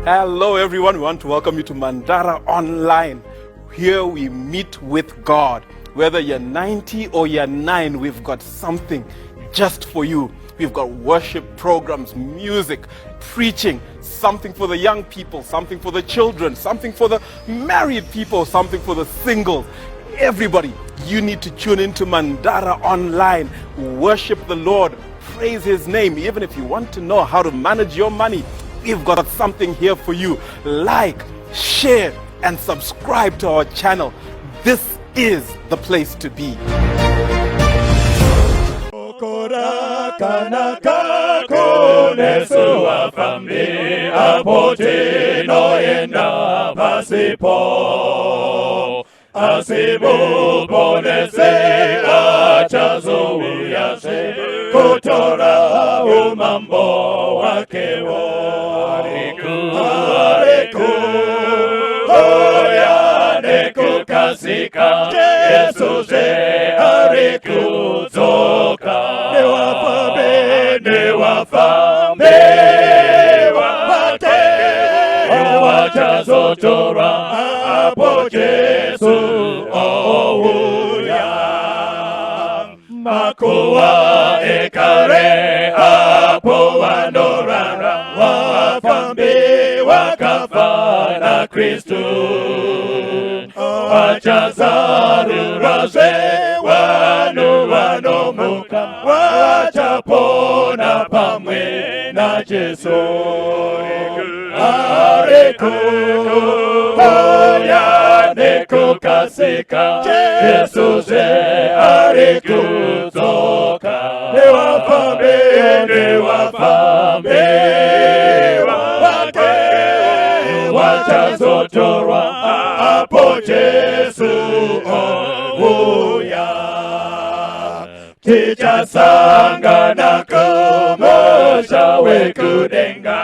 Hello everyone, we want to welcome you to Mandara Online. Here we meet with God. Whether you're 90 or you're 9, we've got something just for you. We've got worship programs, music, preaching, something for the young people, something for the children, something for the married people, something for the singles. Everybody, you need to tune into Mandara Online. Worship the Lord, praise His name. Even if you want to know how to manage your money, we've got something here for you. Like, share, and subscribe to our channel. This is the place to be. Asibu ponese achazo uyase kutora umambo wakewo ariku oya neku kasika Yesu se ariku zoka ne wafambe wake wachazo tora apo Yesu ouya makuwa ekare apo wanorara wafambi wakafa na Kristu wachazaru raze wanomuka wachapona pamwe na Yesu ariku oya neku kasika Yesu se ariku zoka ne wafambe wake wachazotorwa apo Yesu ouya tichasangana kumosha wekudenga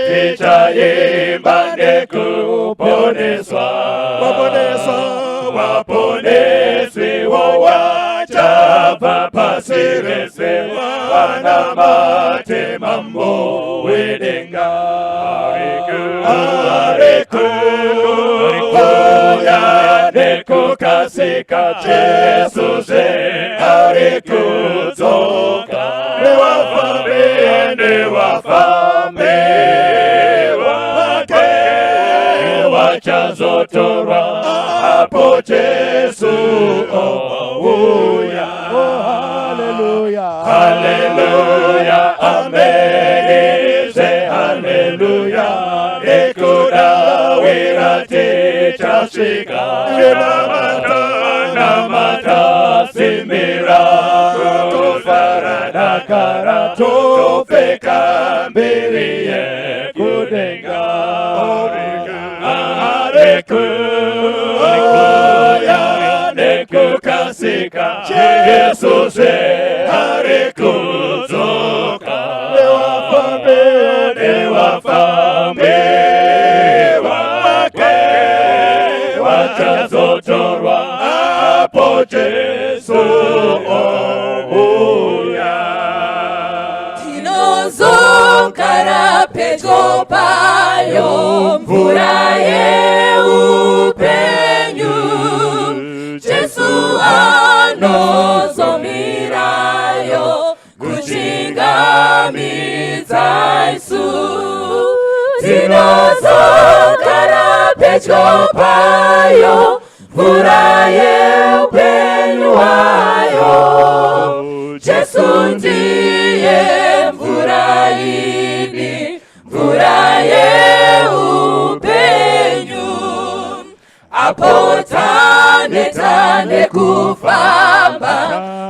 tichayimba nekuponeswa waponeswi wowachapa pasirese wanamate mambo wedenga ariku oya neku kasika Yesu se ariku zoka ne wafambe wake wachazotora apo Yesu ouya. Hallelujah, hallelujah, amen. Say hallelujah. Ekuda wirate chasika namata simira kufarada karato peka mbiriye kudenga areku oya neku kasika Yesu se areku zoka ne wafambe wake wachazotorwa apo Yesu ouya tinozokara pedyo payo mvura yeupenyu Yesu anozomirayo kuchingamidza isu tinozokara pedyo payo mvura yeupenyu wayo Yesu ndiye mvura ini mvura yeupenyu apo tane kufamba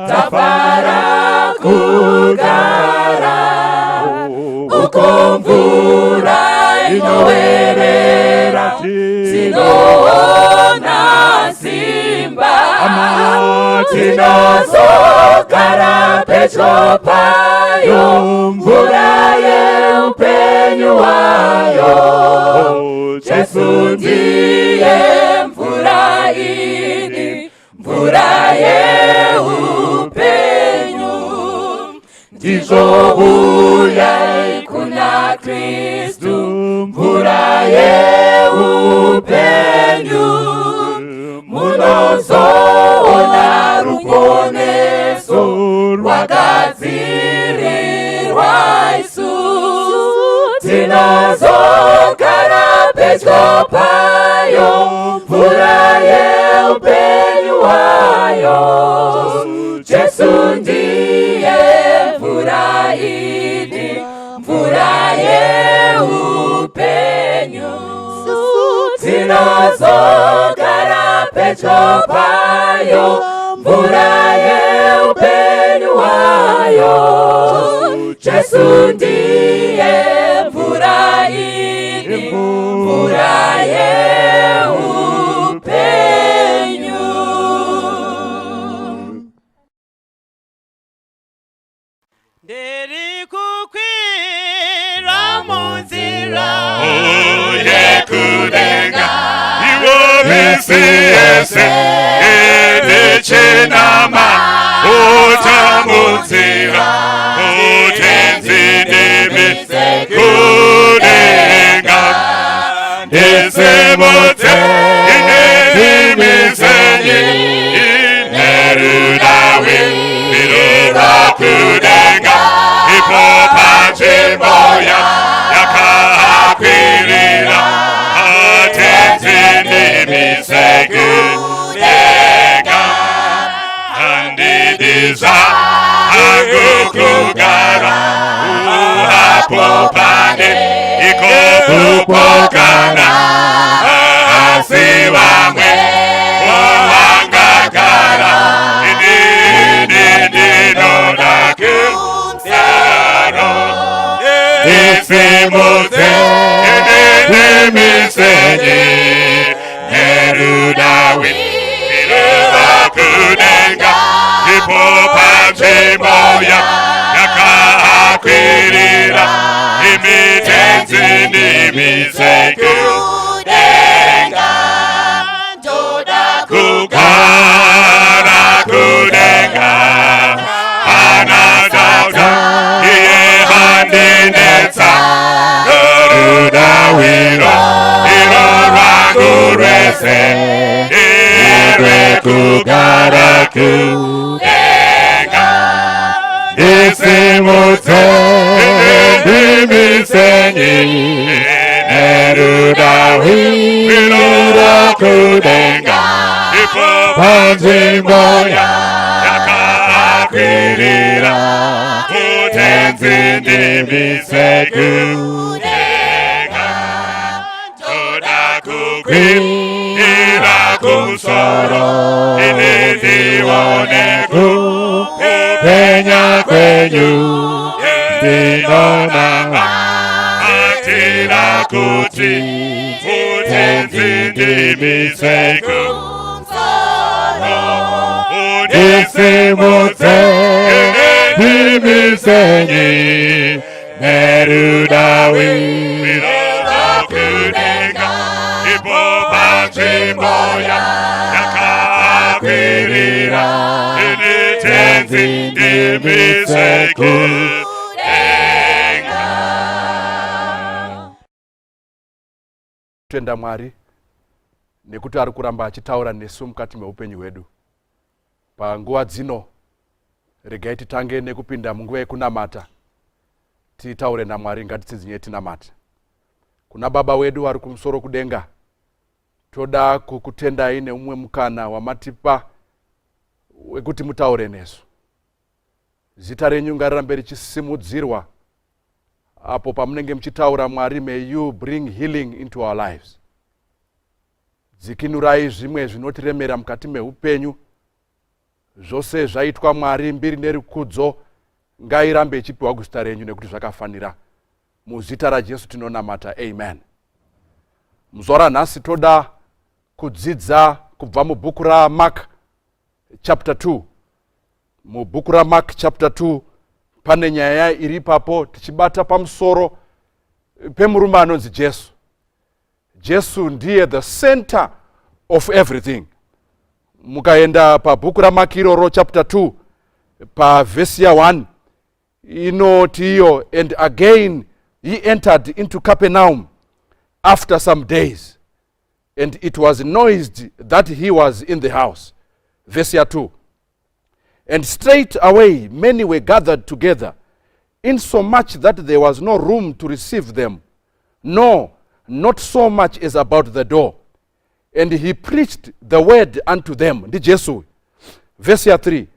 tafara kugara uko mvura inowerera tinoona simba tinozokara pedyo payo mvura yeupenyu wayo Yesu ndiye mvura ini mvura yeupenyu ndizouya kuna Kristu mvura mvura yeupenyu, munozoona ruponeso rwagadzirirwa isu. Tinozogara pedyo payo, mvura yeupenyu wayo. Jesu ndiye mvura idi, mvura yeupenyu. Tinozogara pedyo payo, mvura yeupenyu wayo. Jesu ndiye mvura idi, mvura yeupenyu. Ndiri kukwira munzira uye kudenga, iwo misi yese edechenama utamunzira utenzidimi kudenga. Ndisimudzewo inedimisenyi inerudawi irura kudenga. Ipo panzvimboya yakakwirira atenzidimi kudenga. Handidiza hangu kugara uhapo pane ikokupokana asi vamwe wangagara inini ndinoda kudaro. Ndisimudzewo inedimisenyi nerudawi irura kudenga. Ipo panzvimboya yakakwirira imitenzi kudenga. Kugara kudenga anadauda iye handinetsa rudawiro iro rwangu rwese irwekugara kudenga. Ndisimudzewo inedimisenyi nerudawiro kudenga. Ipo panzvimboya yakakwirira utenzidimi kudenga. Toda kukwira kumusoro inizione kupenya kwenyu. Ndinonanga atira kuti utenzidimi kumusoro. Ndisimudzewo inedimisenyi nerudawiro kudenga. Ipo panzvimboya yakakwirira initenzi kudenga. Tenda Mwari nekuti ari kuramba achitaura nesu mukati meupenyu hwedu. Panguva dzino regai titange nekupinda munguva yekunamata. Titaure naMwari, ngatitsinzinye tinamate. Kuna Baba wedu vari kumusoro kudenga, toda kukutendai neumwe mukana wamatipa wekuti mutaure nesu. Zita renyu ngarirambe richisimudzirwa apo pamunenge muchitaura Mwari. May you bring healing into our lives. Dzikinurai zvimwe zvinotiremera mukati meupenyu. Zvose zvaitwa Mwari, mbiri nerikudzo ngairambe ichipiwa kuzita renyu nekuti zvakafanira. Muzita raJesu tinonamata, amen. Muzora nhasi toda kudzidza kubva mubhuku raMark chapter 2. Mubhuku raMark chapter 2 pane nyaya iri papo tichibata pamusoro pemurume anonzi Jesu. Jesu ndiye the center of everything. Mukaenda pabhuku raMark iroro chapter 2 pavhesi ya 1 inoti iyo, and again he entered into Capernaum, after some days, and it was noised that he was in the house. Verse 2. And straight away many were gathered together, insomuch that there was no room to receive them, no, not so much as about the door. And he preached the word unto them. Verse 3.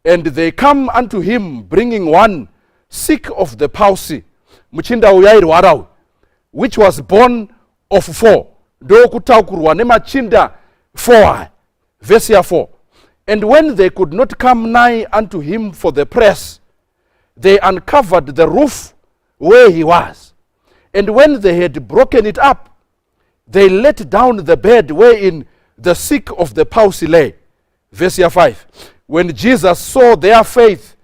And they come unto him, bringing one sick of the palsy, which was born of 4. Verse 4. And when they could not come nigh unto him for the press, they uncovered the roof where he was. And when they had broken it up, they let down the bed wherein the sick of the palsy lay. Verse 5. When Jesus saw their faith,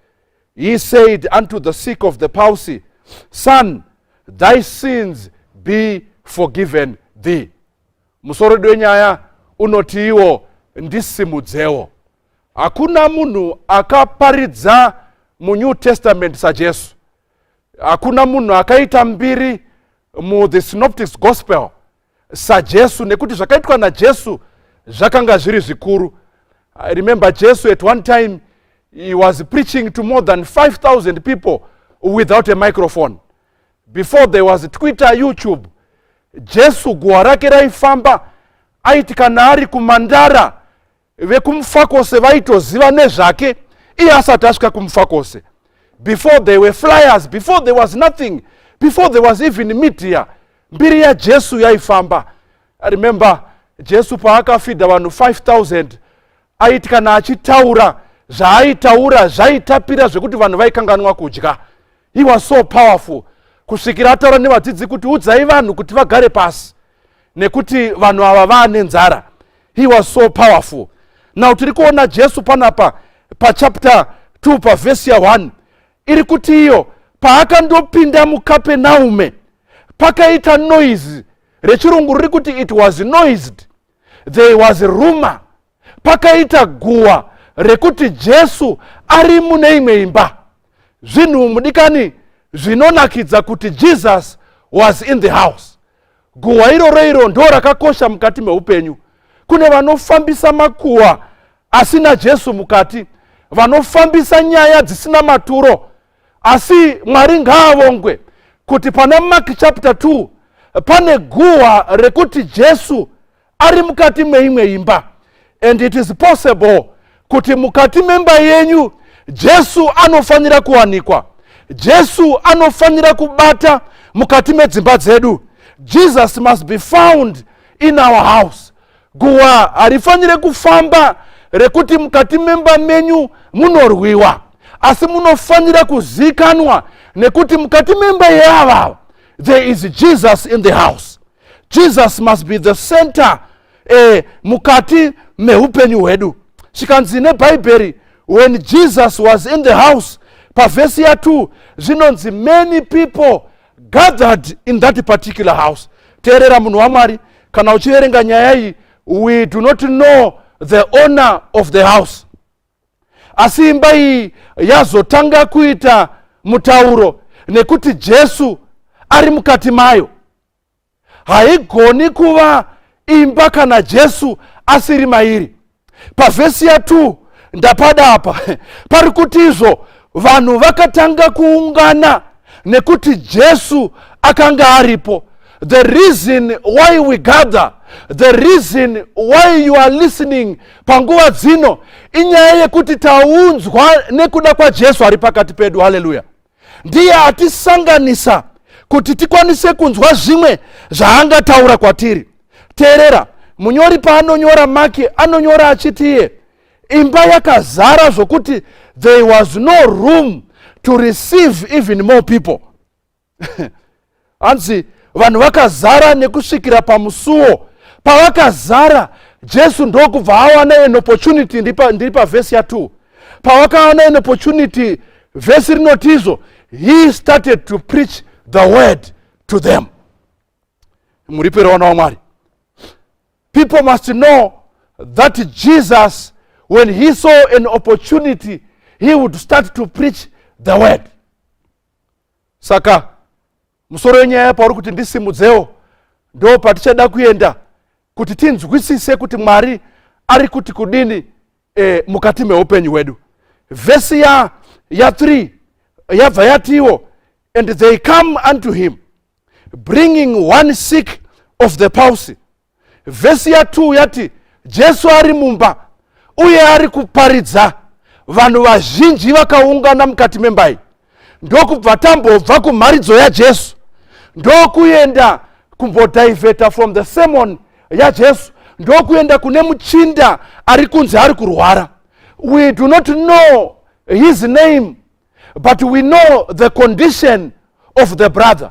he said unto the sick of the palsy, Son, thy sins be forgiven thee. Musoro dwenyaya unotiwo Ndisimudzewo. Hakuna munhu akaparidza mu New Testament sa Jesu. Hakuna munhu akaita mbiri mu the Synoptic Gospel sa Jesu, nekuti zvakaitwa na Jesu zvakanga zviri zvikuru. I remember Jesu at one time, he was preaching to more than 5,000 people without a microphone. Before there was Twitter, YouTube, Jesu guwa rake raifamba, aiti kana ari kumandara, vekumfakose vaitoziva nezvake, iye asati asvika kumfakose. Before there were flyers, before there was nothing, before there was even media, mbiri ya Jesu yaifamba. I remember Jesu paakafida vanhu 5,000, aiti kana achitaura, zvaaitaura zvaitapira zvekuti vanhu vaikanganwa kudya. He was so powerful. Kusvikira ataura nevadzidzi kuti udzai vanhu kuti vagare pasi, nekuti vanhu ava vaane nzara. He was so powerful. Now tiri kuona Jesu panapa pa chapter 2 pa verse 1. Iri kuti iyo paakandopinda muKapenaume pakaita noise. Rechirungu riri kuti it was noised. There was a rumor. Pakaita guwa rekuti Jesu ari mune imwe imba. Zvinhu mudikani zvinonakidza kuti Jesus was in the house. Guwa iro ndo rakakosha mukati meupenyu. Kune vanofambisa makuwa asina Jesu mukati, vanofambisa nyaya dzisina maturo. Asi Mwari ngaavongwe kuti pana Mark chapter 2 pane guwa rekuti Jesu ari mukati meimwe imba. And it is possible kuti mukati memba yenyu Jesu anofanira kuwanikwa. Jesu anofanira kubata mukati medzimba dzedu. Jesus must be found in our house. Guwa harifanire kufamba rekuti mukati memba menyu munorwiwa, asi munofanira kuzikanwa nekuti mukati memba yava there is Jesus in the house. Jesus must be the center mukati meupenyu hwedu. Shikanzi neBhaibheri, when Jesus was in the house, pa verse 2, zvinonzi many people gathered in that particular house. Teerera munhu waMwari, kana uchiverenga nyaya iyi, we do not know the owner of the house. Asi imba iyi yazotanga kuita mutauro nekuti Jesu ari mukati mayo. Haigoni kuva imba kana Jesu asiri mairi. Pa verse 2 ndapada apa pari kuti izvo vanhu vakatanga kuungana nekuti Jesu akanga aripo. The reason why we gather, the reason why you are listening panguva dzino, inyaya yekuti taunzwa nekuda kwa Jesu ari pakati pedu. Hallelujah. Ndiye atisanganisa kuti tikwanise kunzwa zvimwe zvaangataura kwatiri. Teerera, munyori paanonyora Maki anonyora achiti imba yakazara zvokuti there was no room to receive even more people. Anzi vanhu vakazara nekusvikira pamusuo. Pavakazara, Jesu ndokubva awana an opportunity. Ndiri pa verse 2. Pavakawana an opportunity, verse rinotizo, he started to preach the word to them. Muripero wana wa Mwari. People must know that Jesus, when he saw an opportunity, he would start to preach the word. Saka musoro yenyaya pauri kuti Ndisimudzewo ndo patichada kuenda kuti tinzwisise kuti Mwari ari kuti kudini mukati meupenyu wedu. Vesi ya 3 yabva yatiwo, and they come unto him bringing one sick of the palsy. Vesi ya 2 yati Jesu ari mumba uye ari kuparidza, vanhu vazhinji vakaungana mukati membai. Ndokubva tambobva kumharidzo ya Jesu ndokuenda kumbodiveta from the sermon ya Jesu, ndokuenda kune muchinda ari kunzi ari kurwara. We do not know his name, but we know the condition of the brother.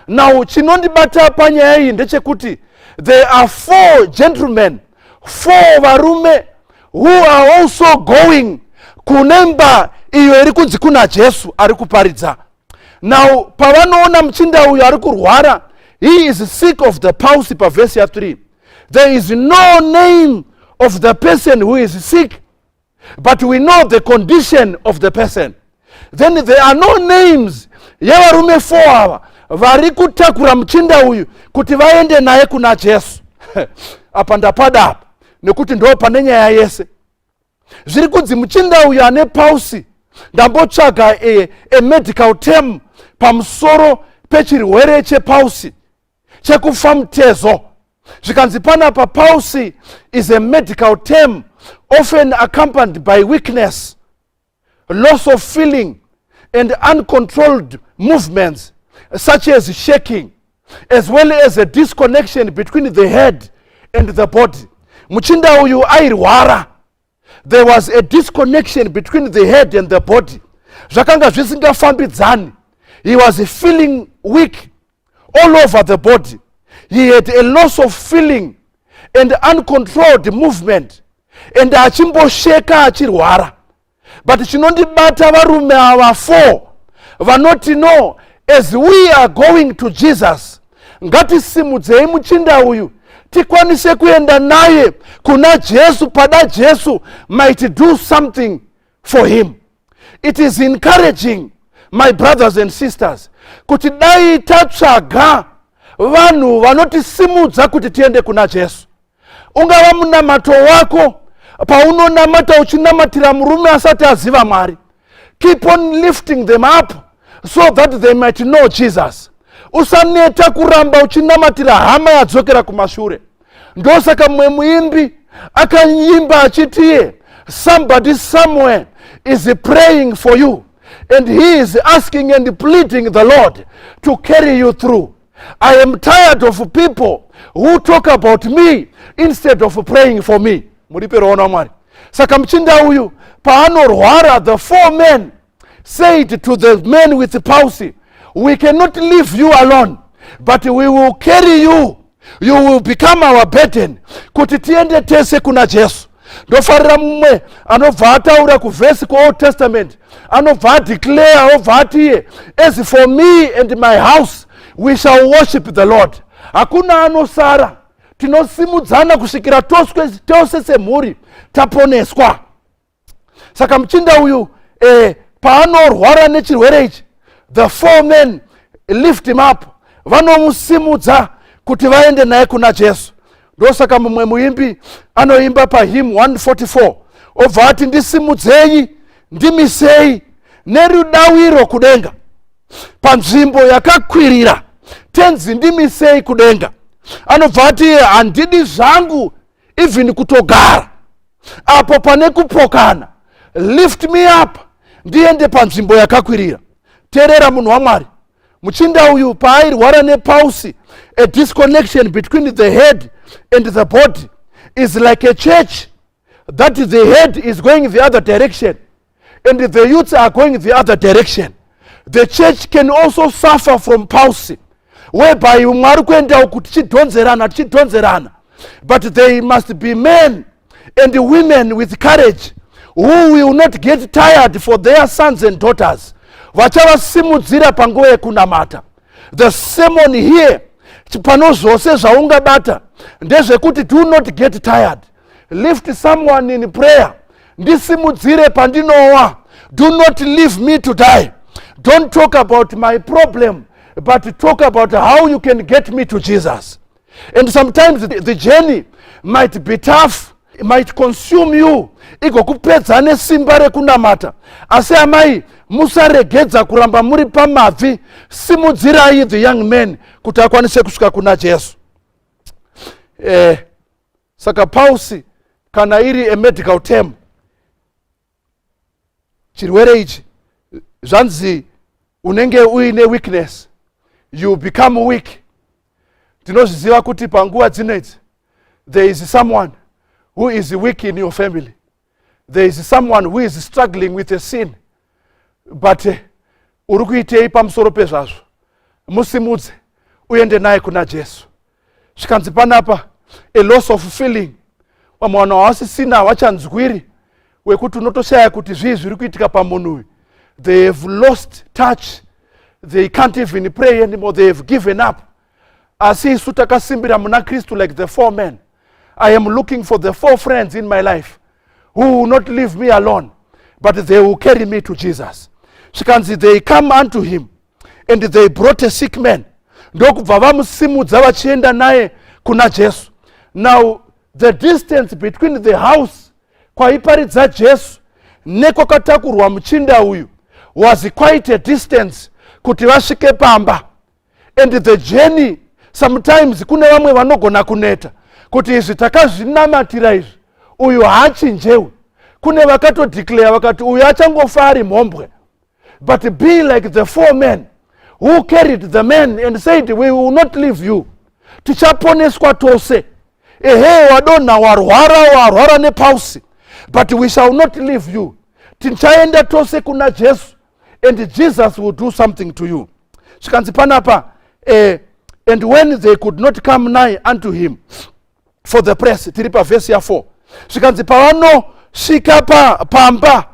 Now chinondibata panyaya iyi ndechekuti there are 4 gentlemen, 4 varume who are also going kunemba iyo iri kunzi kuna Jesu ari kuparidza. Now pavanoona muchinda uyu ari kurwara, he is sick of the palsy pa verse ya 3. There is no name of the person who is sick, but we know the condition of the person. Then there are no names yavarume 4 ava vari kutakura muchinda uyu kuti vaende naye kuna Jesu. Apa ndapada apa nekuti ndo pane nyaya yese. Zviri kunzi muchinda uyu ane palsy, ndambotsvaga a medical term pamusoro pechirwere chepalsy chekufa mutezo. Zvikanzi panapa palsy is a medical term often accompanied by weakness, loss of feeling, and uncontrolled movements such as shaking, as well as a disconnection between the head and the body. Muchinda uyu airwara. There was a disconnection between the head and the body. Zvakanga zvisingafambidzani. He was feeling weak all over the body. He had a loss of feeling and uncontrolled movement, and achimbosheka achirwara. But chinondibata varume ava 4 vanoti no, as we are going to Jesus, ngatisimudzei muchinda uyu tikwanise kuenda naye kuna Jesu, pada Jesu might do something for him. It is encouraging, my brothers and sisters, kuti dai tatsvaga vanhu vanotisimudza kuti tiende kuna Jesu. Ungava munamato wako, paunonamata uchinamatira murume asati aziva Mwari, keep on lifting them up so that they might know Jesus. Usaneta kuramba uchinamatira hama yadzokera kumashure. Ndosaka mwe muimbi akanyimba achitiye, somebody somewhere is praying for you, and he is asking and pleading the Lord to carry you through. I am tired of people who talk about me instead of praying for me. Muriperoona Mwari. Saka mchinda uyu paanorwara, the 4 men said to the men with the palsy, we cannot leave you alone, but we will carry you. You will become our burden. Kuti tiende tese kuna Jesu. Ndofarira mumwe anobva ataura kuvhesi kuOld Testament, anobva declare obva atiye, as for me and my house we shall worship the Lord. Hakuna anosara. Tinosimudzana kusvikira tose semhuri taponeswa. Saka muchinda uyu paanorwara nechirwere ichi, the 4 men lift him up, vanomusimudza kuti vaende naye kuna Jesu. Ndosaka mumwe muimbi anoimba pa hymn 144 obva ati ndisimudzei ndimisei nerudawiro kudenga, panzvimbo yakakwirira tenzi ndimisei kudenga. Anobva ati handidi zvangu even kutogara apo pane kupokana, lift me up ndiende panzvimbo yakakwirira. Teerera munhu waMwari, muchinda uyu paairwara nepalsy, a disconnection between the head and the body, is like a church that the head is going the other direction and the youths are going the other direction. The church can also suffer from palsy, whereby Mwari kuenda kuti tichidhonzerana, but they must be men and women with courage who will not get tired for their sons and daughters. Vachavasimudzira panguva yekunamata. The sermon here pano zvose zvaungabata ndezvekuti do not get tired. Lift someone in prayer. Ndisimudzire pandinowa. Do not leave me to die. Don't talk about my problem, but talk about how you can get me to Jesus. And sometimes the journey might be tough, it might consume you, igokupedza nesimba rekunamata. Asi amai, musaregedza kuramba muri pamabvi, simudzirai the young men kuti akwanise kusvika kuna Jesu. Saka pausi kana iri a medical term, chirwere ichi zvanzi unenge uine weakness, you become weak. Tinozviziva kuti panguva dzinedzi there is someone who is weak in your family, there is someone who is struggling with a sin, but uri kuitei pamusoro pezvazvo, musimudze uende naye kuna Jesu. Zvikanzi panapa a loss of feeling, vamwe vanhu havasisina havachanzwiri wekuti unotoshaya kuti zvii zviri kuitika pamunhu uyu. They have lost touch, they can't even pray anymore, they have given up. Asi isu takasimbira muna Kristu like the 4 men. I am looking for the 4 friends in my life who will not leave me alone, but they will carry me to Jesus. Zvikanzi they come unto him and they brought a sick man. Ndokubva vamusimudza vachienda naye kuna Jesu. Now the distance between the house kwaiparidza Jesu nekwakatakurwa muchinda uyu was quite a distance kuti vasvike pamba. And the journey, sometimes kune vamwe vanogona kuneta kuti izvi takazvinamatira izvi, uyu haachinjewe. Kune vakatodeclare vakati uyu achangofa ari mhombwe. But be like the 4 men who carried the men and said, we will not leave you. Tichaponeswa tose. Ehe, wadona warwara nepausi, but we shall not leave you. Tichaenda tose kuna Jesu, and Jesus will do something to you. Zvikanzi panapa, and when they could not come nigh unto him for the press, tiripa verse 4. Zvikanzi pavanosvika pamba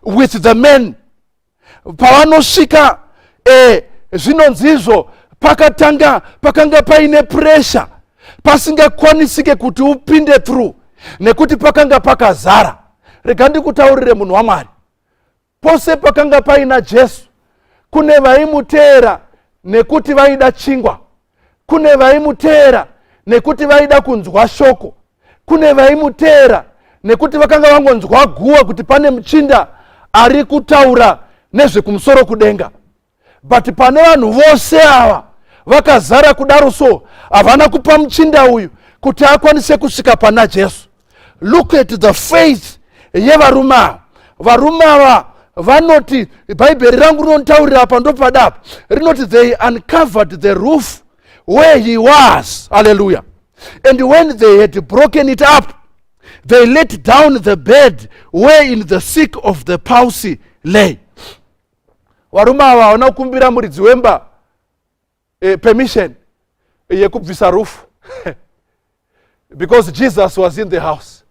with the men, pavanosvika zvinonzizvo pakanga paine pressure, pasingakwanisike kuti upinde through, nekuti pakanga pakazara. Rega ndikutaurire munhu waMwari, pose pakanga paina Jesu, kune vaimuteera nekuti vaida chingwa, kune vaimuteera nekuti vaida kunzwa shoko, kune vaimuteera nekuti vakanga vangonzwa guwa kuti pane muchinda ari kutaura nezvekumusoro kudenga. But pane vanhu vose ava vakazara kudaro, so havana kupa muchinda uyu kuti akwanise kusvika pana Jesu. Look at the faith yevarume ava. Varume ava vanoti, bhaibheri rangu rinotaurira apa ndopadapa, rinoti they uncovered the roof where he was. Hallelujah. And when they had broken it up, they let down the bed wherein the sick of the palsy lay. Varume ava vanakumbira muridzi wemba permission yekubvisa roof because Jesus was in the house.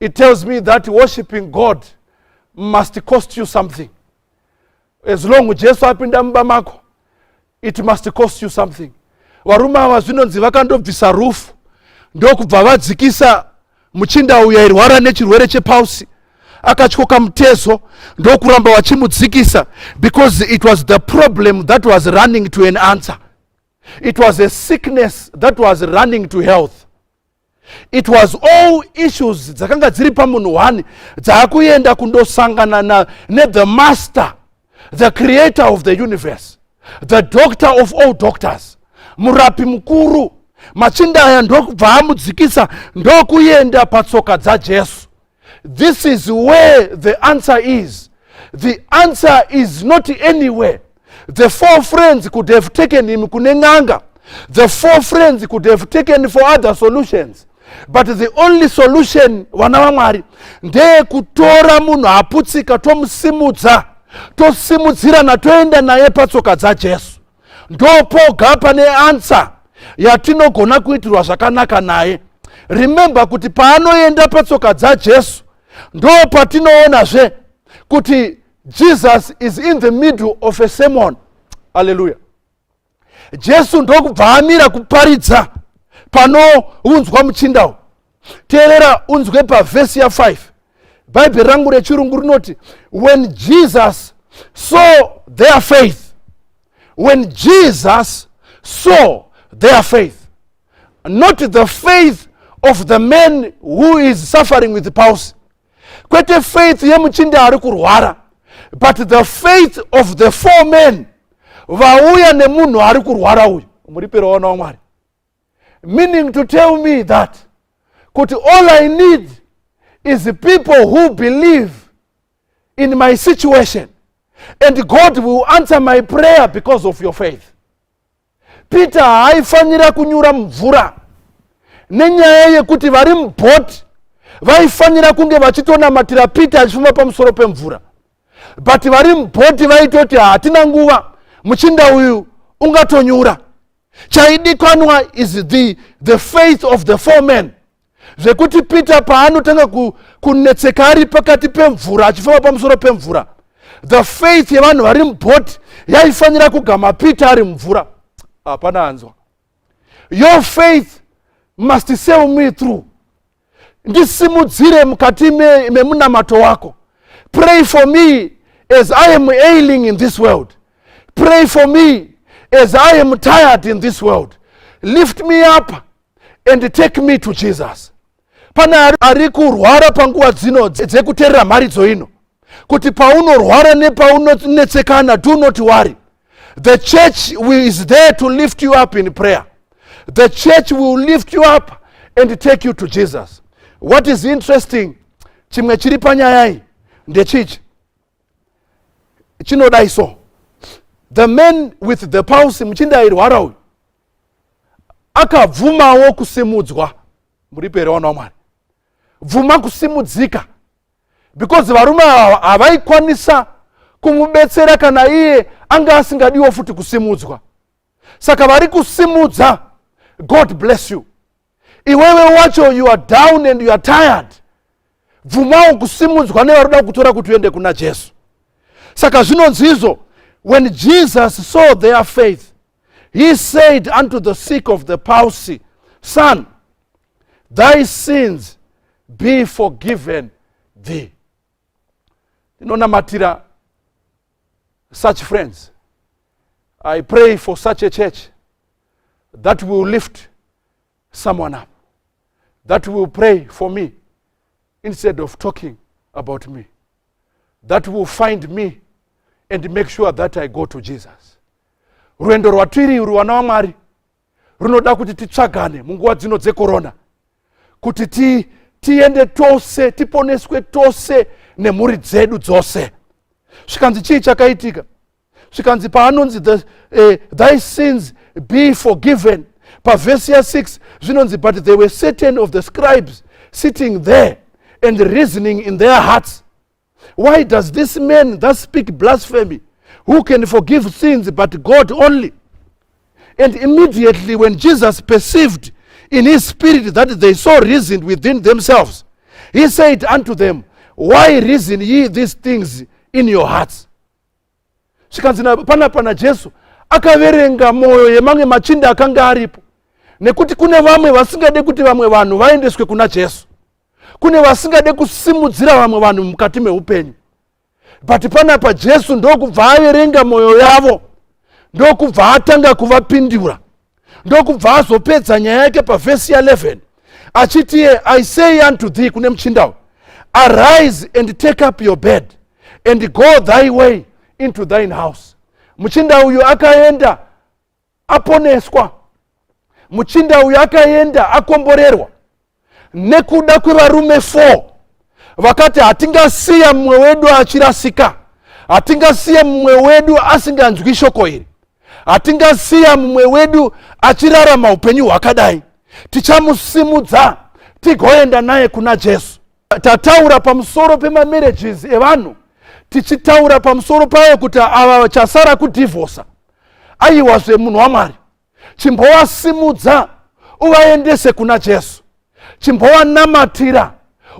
It tells me that worshiping God must cost you something. As long as Jesu apinda mumba mako, it must cost you something. Varume ava zvinonzi vakandobvisa roof ndokubva vadzikisa muchinda uyu airwara nechirwere chepausi, akatyoka mutezo ndokuramba vachimudzikisa, because it was the problem that was running to an answer. It was a sickness that was running to health. It was all issues dzakanga dziri pamunhu wani dzakuenda kundosangana the master, the creator of the universe, the doctor of all doctors, murapi mukuru. Machinda aya ndokubva amudzikisa ndokuenda patsoka dzaJesu. This is where the answer is. The answer is not anywhere. The 4 friends could have taken him kunenganga. The 4 friends could have taken for other solutions. But the only solution, vana vaMwari, ndeye kutora munhu aputsika tomusimudza, tosimudzirana toenda naye patsoka dzaJesu. Ndopoga pane answer yatinogona kuitirwa zvakanaka naye. Remember kuti paanoenda patsoka dzaJesu ndo patinoonazve kuti Jesus is in the middle of a sermon. Hallelujah. Jesu ndokubva amira kuparidza panounzwa muchinda. Teerera unzwe pavhesi 5. Bhaibheri rangu rechirungu rinoti, when Jesus saw their faith, when Jesus saw their faith. not the faith of the man who is suffering with palsy. Kwete faith yemuchinda ari kurwara, but the faith of the 4 men vauya nemunhu ari kurwara uyu. Muripiraona waMwari. Meaning to tell me that kuti all I need is people who believe in my situation, and God will answer my prayer because of your faith. Peter haifanira kunyura mvura nenyaya yekuti vari mubhoti vaifanira kunge vachitonamatira Peter achifamba pamusoro pemvura, but vari mubhoti vaitoti hatina nguva, muchinda uyu ungatonyura. Chaidikanwa is the faith of the 4 men. Zvekuti Peter paanotanga kunetseka ari pakati pemvura achifamba pamusoro pemvura, the faith yevanhu vari mubhoti yaifanira kugama Peter ari mvura. Hapana anzwa. Your faith must sail me through. Ndisimudzire mukati memunamato wako. Pray for me as I am ailing in this world. Pray for me as I am tired in this world. Lift me up and take me to Jesus. Pana ari kurwara panguva dzino dzekuteerera mharidzo ino, kuti paunorwara nepaunonetsekana, do not worry. The church is there to lift you up in prayer. The church will lift you up and take you to Jesus. What is interesting, chimwe chiri panyaya iyi ndechichi chinodai so. The man with the palsy, muchinda airwara uyu, akabvumawo kusimudzwa. Muriperaona waMwari. Bvuma kusimudzika, because varume havaikwanisa kumubetsera kana iye anga asingadiwo futi kusimudzwa. Saka vari kusimudza. God bless you. Iwewe wacho you are down and you are tired, bvumawo kusimudzwa nevaruda kutora kuti uende kuna Jesu. Saka zvinonzi izvo, when Jesus saw their faith, he said unto the sick of the palsy, Son, thy sins be forgiven thee. Inonamatira such friends. I pray for such a church that will lift someone up, that will pray for me instead of talking about me, that will find me and make sure that I go to Jesus. Rwendo rwatiri uru vana vaMwari runoda kuti titsvagane munguva dzino dzekorona, kuti tiende tose, tiponeswe tose nemhuri dzedu dzose. Zvikanzi chii chakaitika? Zvikanzi paanonzi thy sins be forgiven, pavhesi ya6 zvinonzi, but there were certain of the scribes sitting there and reasoning in their hearts, why does this man thus speak blasphemy? Who can forgive sins but God only? And immediately when Jesus perceived in his spirit that they so reasoned within themselves, he said unto them, why reason ye these things in your hearts? Shikanzina pana Jesu akaverenga moyo yemamwe machinda akanga aripo, nekuti kune vamwe vasingade kuti vamwe vanhu vaendeswe kuna Jesu, kune vasingade kusimudzira vamwe vanhu mukati meupenyu. But panapa Jesu ndokubva averenga moyo yavo, ndokubva atanga kuvapindura, ndokubva azopedza nyaya yake pavhesi ya11 achiti, I say unto thee, kune muchindawo, arise and take up your bed and go thy way into thine house. Muchinda uyu akaenda aponeswa, muchinda uyu akaenda akomborerwa nekuda kwevarume 4 vakati hatingasiya mumwe wedu achirasika, hatingasiya mumwe wedu asinganzwi shoko iri, hatingasiya mumwe wedu achirarama upenyu hwakadai, tichamusimudza tigoenda naye kuna Jesu. Tataura pamusoro pemamarriages evanhu, tichitaura pamusoro payo kuti ava vachasara kudhivhosa, aiwazve munhu waMwari, chimbovasimudza uvaendese kuna Jesu, chimbovanamatira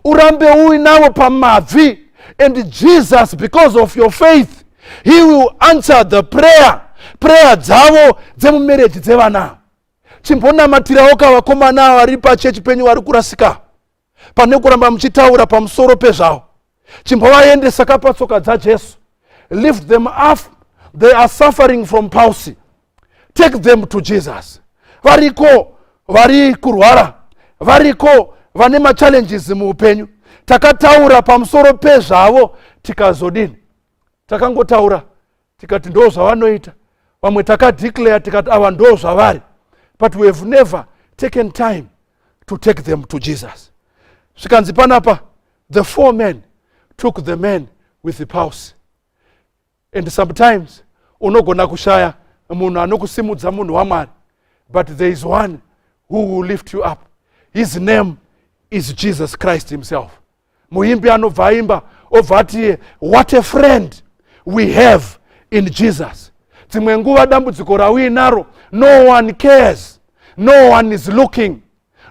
urambe uinavo pamabvi, and Jesus, because of your faith, he will answer the prayer dzavo dzemumarriage dzevana. Chimbonamatirawo kavakomana vari pachechi penyu vari kurasika, pane kuramba muchitaura pamusoro pezvavo, chimbovaendesa kapatsoka dzaJesu. Lift them up. They are suffering from palsy. Take them to Jesus. Variko vari kurwara, variko vane machallenges muupenyu. Takataura pamusoro pezvavo tikazodini? Takangotaura tikati ndo zvavanoita, vamwe takadeclare tikati ava ndo zvavari, but we have never taken time to take them to Jesus. Zvikanzi panapa, the 4 men took the man with the pulse. And sometimes unogona kushaya munhu anokusimudza munhu waMwari, but there is one who will lift you up. His name is Jesus Christ himself. Muimbi anobva aimba obva ati, what a friend we have in Jesus. Dzimwe nguva dambudziko rauinaro, no one cares, no one is looking,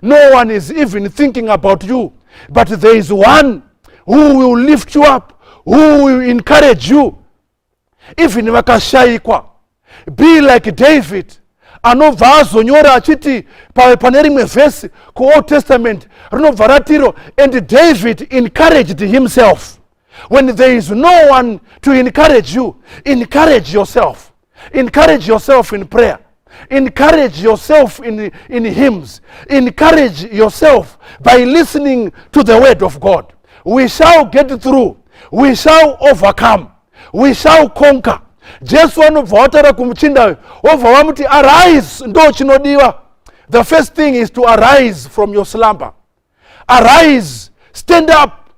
no one is even thinking about you, but there is one who will lift you up, who will encourage you. Even vakashayikwa, be like David anobva azonyora achiti pane rimwe vhesi kuOld Testament rinobva ratiro, and David encouraged himself. When there is no one to encourage you, encourage yourself. Encourage yourself in prayer. Encourage yourself in hymns. Encourage yourself by listening to the word of God. We shall get through. We shall overcome. We shall conquer. Jesu anobva wataura kumuchinda obva wamuti arise, ndo chinodiwa. The first thing is to arise from your slumber. Arise, stand up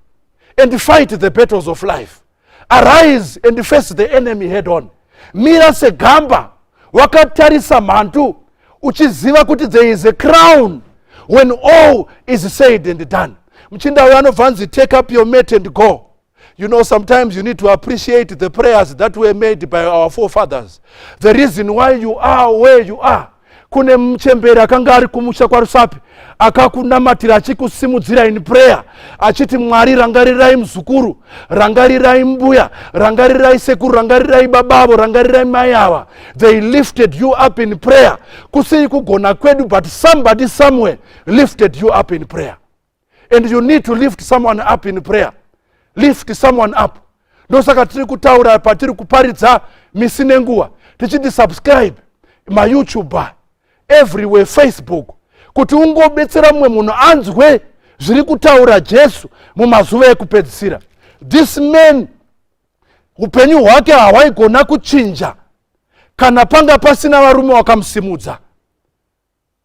and fight the battles of life. Arise and face the enemy head on. Mira segamba wakatarisa mhantu uchiziva kuti there is a crown when all is said and done. Mchinda uyo anobva anzi take up your mat and go. You know, sometimes you need to appreciate the prayers that were made by our forefathers. The reason why you are where you are. Kune mchemberi akanga ari kumusha kwa Rusapi akakunamatira achikusimudzira in prayer achiti, Mwari rangarirai mzukuru, rangarirai mbuya, rangarirai sekuru, rangarirai babavo, rangarirai mai ava. They lifted you up in prayer. Kusiri kugona kwedu, but somebody somewhere lifted you up in prayer. And you need to lift someone up in prayer. Lift someone up. Ndosaka tiri kutaura patiri kuparidza misi nenguva tichiti subscribe ma YouTube everywhere, Facebook, kuti ungobetsera mumwe munhu anzwe zviri kutaura Jesu mumazuva ekupedzisira. This man upenyu hwake hahwaigona kuchinja kana panga pasina varume wakamusimudza.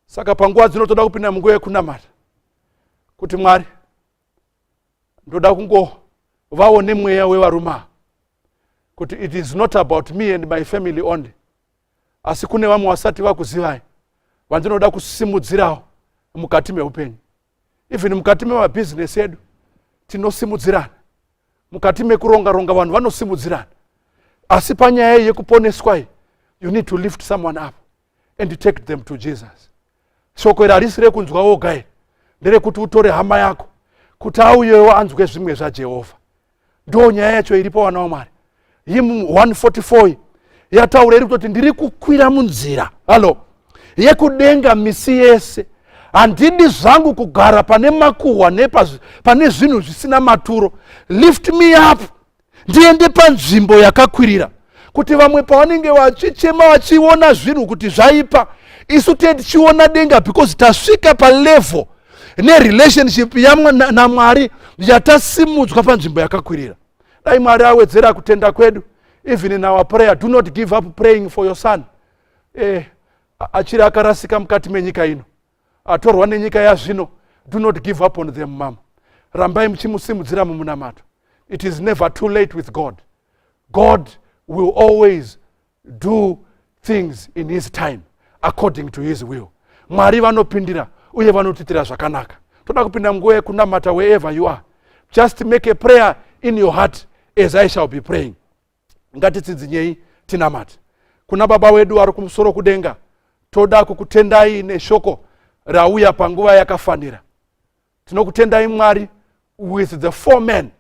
Saka panguva dzinotoda kupinda munguva yekunamata kuti Mwari ndoda kungovaone mweya wevarume kuti it is not about me and my family only, asi kune vamwe vasati vakuzivai vandinoda kusimudzirawo mukati meupenyu. Even mukati memabusiness edu tinosimudzirana, mukati mekuronga-ronga vanhu vanosimudzirana, asi panyaya yekuponeswa you need to lift someone up and take them to Jesus. Shoko iri harisi rekunzwa woga, nderekuti utore hama yako kuti auyewo anzwe zvimwe zvaJehovha. Ndo nyaya yacho iripo vana vaMwari. Hymn 144 yataura iri kuti ndiri kukwira munzira yekudenga misi yese, handidi zvangu kugara pane makuhwa pane zvinhu zvisina maturo. Lift me up, ndiende panzvimbo yakakwirira, kuti vamwe pavanenge vachichema vachiona zvinhu kuti zvaipa, isu tichiona denga because tasvika palevel nerelationship naMwari yatasimudzwa panzvimbo yakakwirira. Dai Mwari awedzera kutenda kwedu. Even in our prayer, do not give up praying for your son. Achiri akarasika mukati menyika ino, atorwa nenyika yazvino, do not give up on them, mama. Rambai muchimusimudzira mumunamato. It is never too late with God. God will always do things in his time according to his will. Mwari vanopindira uye vanotitira zvakanaka. Toda kupinda munguva yekunamata wherever you are. Just make a prayer in your heart as I shall be praying. Ngatidzidzinyei tinamata. Kuna baba wedu vari kumusoro kudenga, toda kukutendai neshoko rauya panguva yakafanira. Tinokutendai Mwari with the 4 men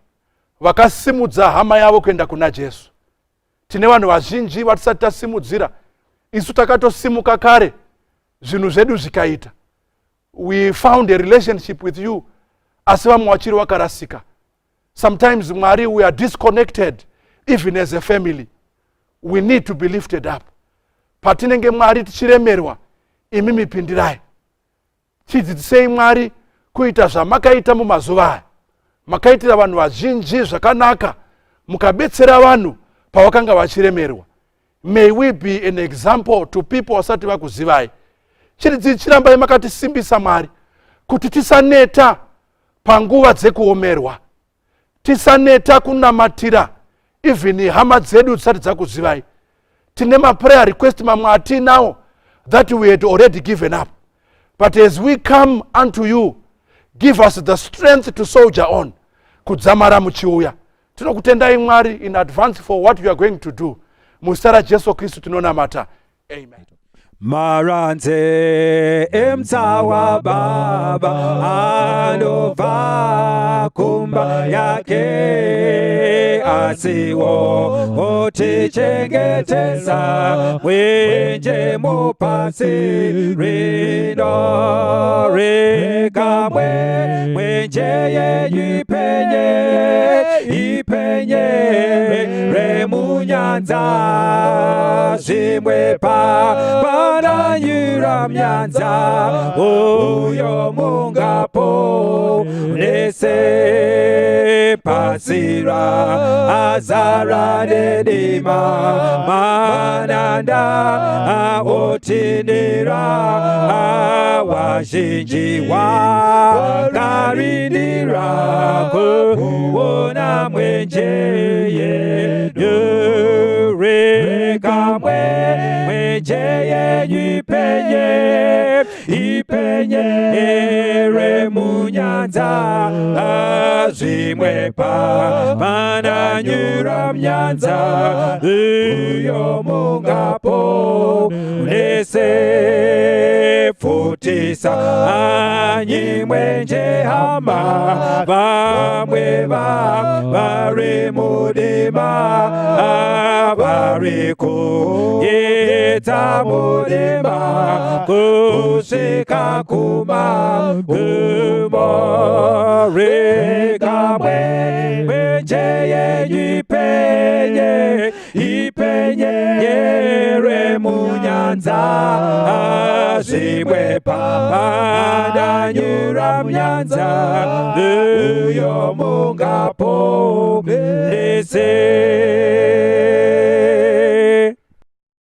vakasimudza hama yavo kuenda kuna Jesu. Tine vanhu vazhinji vatisati tasimudzira, isu takatosimuka kare zvinhu zvedu zvikaita. We found a relationship with you, asi vamwe vachiri vakarasika. Sometimes Mwari, we are disconnected even as a family. We need to be lifted up. Patinenge Mwari tichiremerwa, imi mipindirai. chidzidzisei Mwari kuita zvamakaita mumazuva aya. Makaitira vanhu vazhinji zvakanaka, mukabetsera vanhu pavakanga vachiremerwa. May we be an example to people vasati vakuzivai. Chirambai makatisimbisa Mwari kuti tisaneta panguva dzekuomerwa, tisaneta kunamatira even hama dzedu dzisati dzakuzivai. Tine prayer request mamwe atinawo that we had already given up, but as we come unto you, give us the strength to soldier on. Kudzamara muchiuya. Tinokutendai Mwari in advance for what you are going to do. Muzita Jesu Kristu tinonamata. Amen. Maranze emtawa baba anova kumba yake asiwo otichengeteza mwenje mupasi rino rekamwe mwenje ipenye remunyanza zimwe Nyura myanza uyo mungapo nese pasira azara dedima mananda otinira wajinji wa karinira kuona mwenjeye yurekamwe mwenjeye ipenye remunyanza azimwe pananyura myanza uyo mungapo nese futisa anyimwenje hama vamwe vari mudima vari kuyeta mudima kusika kuma rekamwe mwenjeye ipenye remunyanza azimwe pananyura myanza uyo mungapo nese